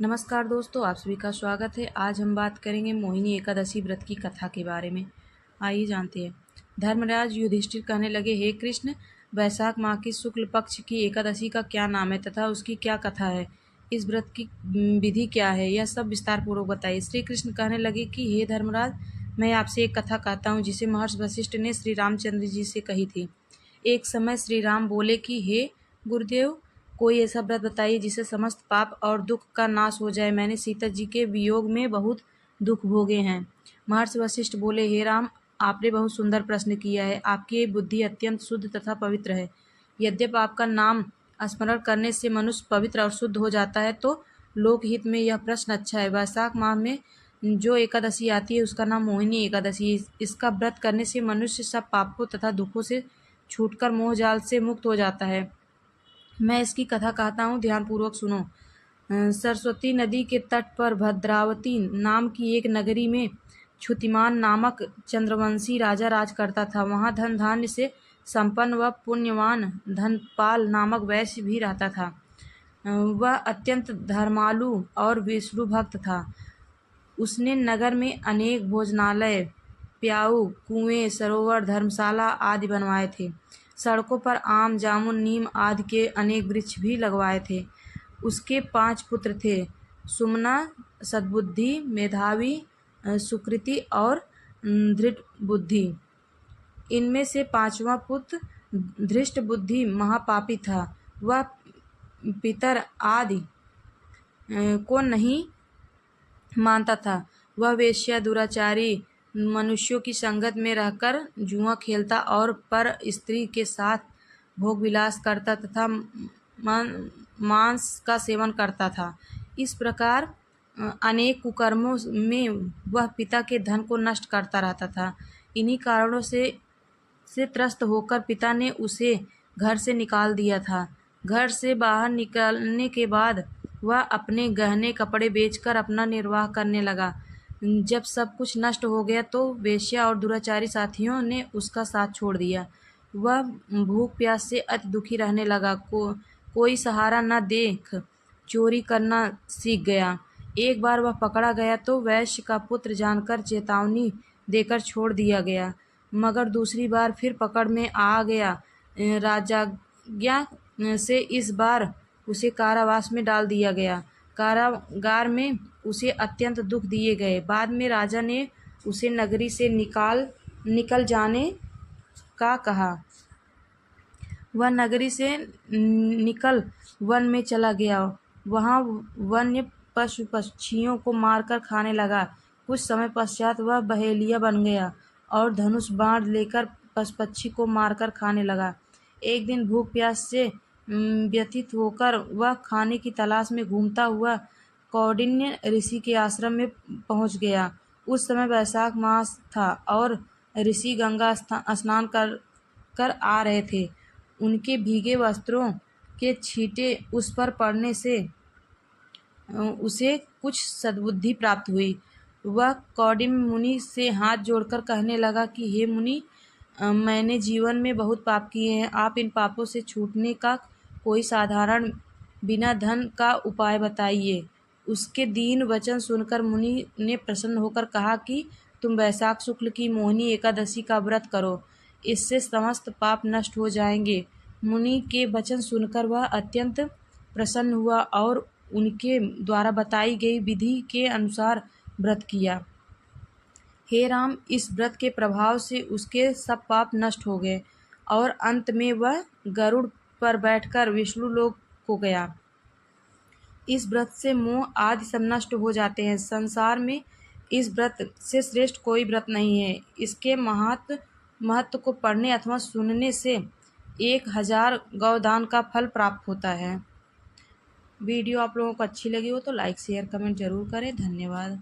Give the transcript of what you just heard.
नमस्कार दोस्तों, आप सभी का स्वागत है। आज हम बात करेंगे मोहिनी एकादशी व्रत की कथा के बारे में। आइए जानते हैं। धर्मराज युधिष्ठिर कहने लगे, हे कृष्ण, वैशाख माह की शुक्ल पक्ष की एकादशी का क्या नाम है तथा उसकी क्या कथा है? इस व्रत की विधि क्या है? यह सब विस्तार पूर्वक बताइए। श्री कृष्ण कहने लगे कि हे धर्मराज, मैं आपसे एक कथा कहता हूँ जिसे महर्षि वशिष्ठ ने श्री रामचंद्र जी से कही थी। एक समय श्री राम बोले कि हे गुरुदेव, कोई ऐसा व्रत बताइए जिससे समस्त पाप और दुख का नाश हो जाए। मैंने सीता जी के वियोग में बहुत दुख भोगे हैं। महर्षि वशिष्ठ बोले, हे राम, आपने बहुत सुंदर प्रश्न किया है। आपकी बुद्धि अत्यंत शुद्ध तथा पवित्र है। यद्यपि आपका नाम स्मरण करने से मनुष्य पवित्र और शुद्ध हो जाता है, तो लोकहित में यह प्रश्न अच्छा है। वैशाख माह में जो एकादशी आती है उसका नाम मोहिनी एकादशी है। इसका व्रत करने से मनुष्य सब पापों तथा दुखों से छूटकर मोह जाल से मुक्त हो जाता है। मैं इसकी कथा कहता हूँ, ध्यानपूर्वक सुनो। सरस्वती नदी के तट पर भद्रावती नाम की एक नगरी में क्षुतिमान नामक चंद्रवंशी राजा राज करता था। वहाँ धन धान्य से संपन्न व पुण्यवान धनपाल नामक वैश्य भी रहता था। वह अत्यंत धर्मालु और विष्णु भक्त था। उसने नगर में अनेक भोजनालय, प्याऊ, कुएं, सरोवर, धर्मशाला आदि बनवाए थे। सड़कों पर आम, जामुन, नीम आदि के अनेक वृक्ष भी लगवाए थे। उसके 5 पुत्र थे, सुमना, सद्बुद्धि, मेधावी, सुकृति और धृढ़ बुद्धि। इनमें से 5वां पुत्र धृष्ट बुद्धि महापापी था। वह पितर आदि को नहीं मानता था। वह वेश्या, दुराचारी, मनुष्यों की संगत में रहकर जुआ खेलता और पर स्त्री के साथ भोग विलास करता तथा मांस का सेवन करता था। इस प्रकार अनेक कुकर्मों में वह पिता के धन को नष्ट करता रहता था। इन्हीं कारणों से त्रस्त होकर पिता ने उसे घर से निकाल दिया था। घर से बाहर निकलने के बाद वह अपने गहने कपड़े बेचकर अपना निर्वाह करने लगा। जब सब कुछ नष्ट हो गया तो वेश्या और दुराचारी साथियों ने उसका साथ छोड़ दिया। वह भूख प्यास से अति दुखी रहने लगा। कोई सहारा न देख चोरी करना सीख गया। एक बार वह पकड़ा गया तो वैश्य का पुत्र जानकर चेतावनी देकर छोड़ दिया गया, मगर दूसरी बार फिर पकड़ में आ गया। राजाज्ञा से इस बार उसे कारावास में डाल दिया गया। कारागार में उसे अत्यंत दुख दिए गए। बाद में राजा ने उसे नगरी से निकल जाने का कहा। वह नगरी से निकल वन में चला गया। वहाँ वन्य पशु पक्षियों को मारकर खाने लगा। कुछ समय पश्चात वह बहेलिया बन गया और धनुष बाण लेकर पशु पक्षी को मारकर खाने लगा। एक दिन भूख प्यास से व्यथित होकर वह खाने की तलाश में घूमता हुआ कौंडिन्य ऋषि के आश्रम में पहुंच गया। उस समय वैशाख मास था और ऋषि गंगा स्नान कर आ रहे थे। उनके भीगे वस्त्रों के छींटे उस पर पड़ने से उसे कुछ सद्बुद्धि प्राप्त हुई। वह कौंडिन्य मुनि से हाथ जोड़कर कहने लगा कि हे मुनि, मैंने जीवन में बहुत पाप किए हैं। आप इन पापों से छूटने का कोई साधारण बिना धन का उपाय बताइए। उसके दीन वचन सुनकर मुनि ने प्रसन्न होकर कहा कि तुम वैशाख शुक्ल की मोहिनी एकादशी का व्रत करो, इससे समस्त पाप नष्ट हो जाएंगे। मुनि के वचन सुनकर वह अत्यंत प्रसन्न हुआ और उनके द्वारा बताई गई विधि के अनुसार व्रत किया। हे राम, इस व्रत के प्रभाव से उसके सब पाप नष्ट हो गए और अंत में वह गरुड़ पर बैठकर विष्णु लोक को गया। इस व्रत से मोह आदि सब नष्ट हो जाते हैं। संसार में इस व्रत से श्रेष्ठ कोई व्रत नहीं है। इसके महत्व को पढ़ने अथवा सुनने से 1000 गौदान का फल प्राप्त होता है। वीडियो आप लोगों को अच्छी लगी हो तो लाइक शेयर कमेंट जरूर करें। धन्यवाद।